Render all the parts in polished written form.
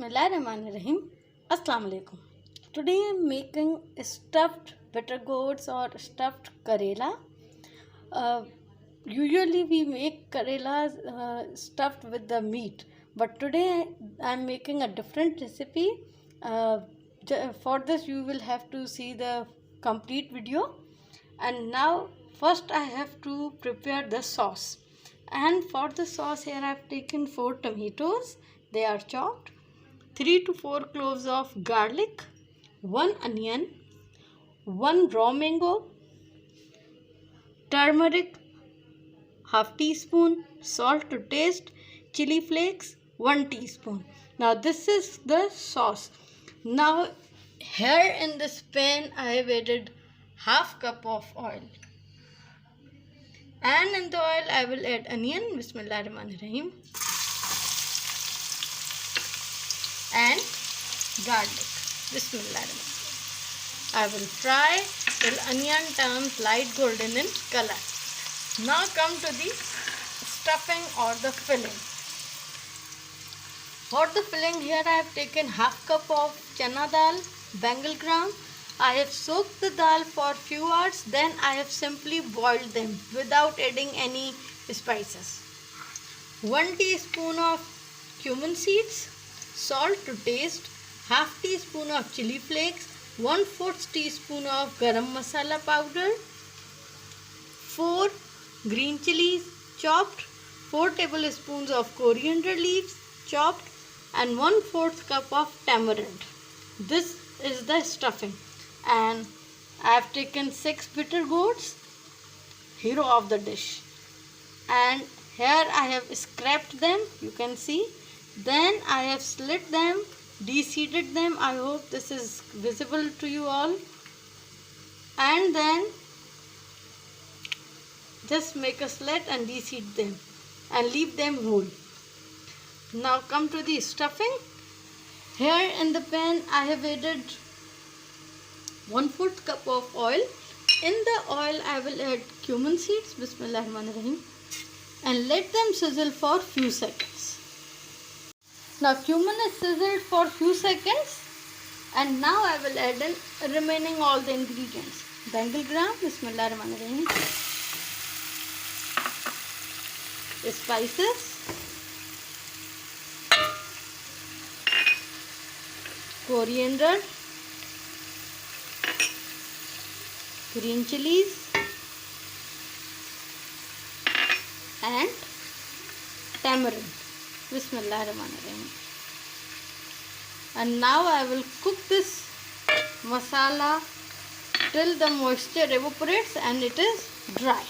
Bismillahirrahmanirrahim. Assalamu alaikum. Today I am making stuffed bitter gourds or stuffed Karela. Usually we make Karelas stuffed with the meat, but today I am making a different recipe. For this you will have to see the complete video. And now first I have to prepare the sauce. And for the sauce here I have taken 4 tomatoes. They are chopped. 3 to 4 cloves of garlic, 1 onion, 1 raw mango, turmeric half teaspoon, salt to taste, chili flakes 1 teaspoon. Now this is the sauce. Now here in this pan I have added half cup of oil, and in the oil I will add onion, Bismillahirrahmanirrahim, and garlic, Bismillahirrahmanirrahim. I will fry till onion turns light golden in color. Now come to the stuffing or the filling. For the filling here I have taken half cup of chana dal, bengal gram. I have soaked the dal for few hours, then I have simply boiled them without adding any spices. 1 teaspoon of cumin seeds, salt to taste, half teaspoon of chili flakes, 1/4 teaspoon of garam masala powder, 4 green chilies chopped, 4 tablespoons of coriander leaves chopped, and 1/4 cup of tamarind. This is the stuffing, and I have taken 6 bitter gourds, hero of the dish, and here I have scraped them, you can see. Then I have slit them, de-seeded them. I hope this is visible to you all. And then just make a slit and de-seed them and leave them whole. Now come to the stuffing. Here in the pan I have added 1/4 cup of oil. In the oil I will add cumin seeds, Bismillahirrahmanirrahim, and let them sizzle for few seconds. Now cumin is sizzled for few seconds, and now I will add in remaining all the ingredients. Bengal gram, Bismillahirrahmanirrahim, spices, coriander, green chilies, and tamarind, Bismillahirrahmanirrahim. And now I will cook this masala till the moisture evaporates and it is dry.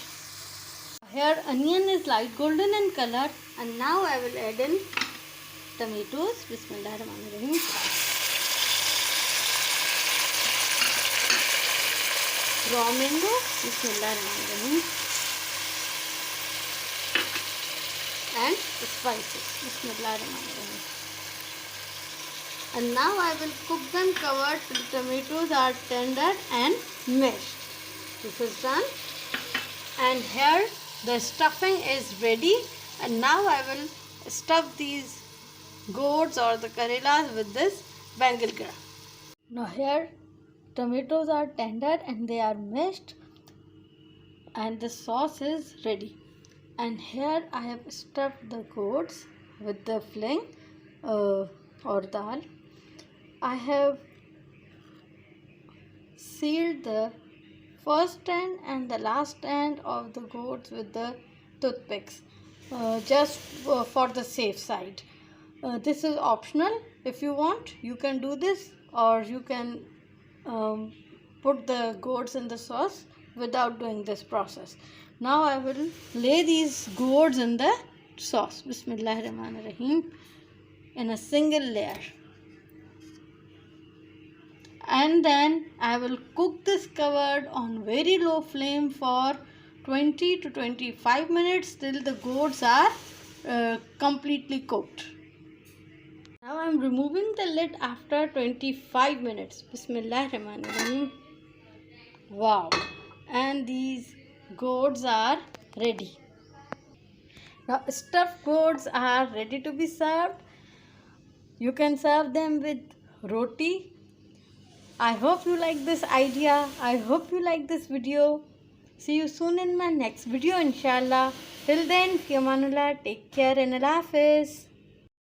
Here onion is light golden in color, and now I will add in tomatoes, Bismillahirrahmanirrahim, raw mango, Bismillahirrahmanirrahim, and spices, Bismillahirrahmanirrahim. And now I will cook them covered till tomatoes are tender and mashed. This is done, and here the stuffing is ready. And now I will stuff these gourds or the Karelas with this bengal gram. Now here tomatoes are tender and they are mashed, and the sauce is ready. And here I have stuffed the gourds with the filling or dal. I have sealed the first end and the last end of the gourds with the toothpicks, just for the safe side. This is optional. If you want, you can do this, or you can put the gourds in the sauce without doing this process. Now I will lay these gourds in the sauce, Bismillahirrahmanirrahim, in a single layer. And then I will cook this covered on very low flame for 20 to 25 minutes till the gourds are completely cooked. Now I am removing the lid after 25 minutes. Bismillahirrahmanirrahim. Wow! And these gourds are ready. Now stuffed gourds are ready to be served. You can serve them with roti. I hope you like this idea. I hope you like this video. See you soon in my next video, inshallah. Till then, fi amanullah, take care and Allah Hafiz.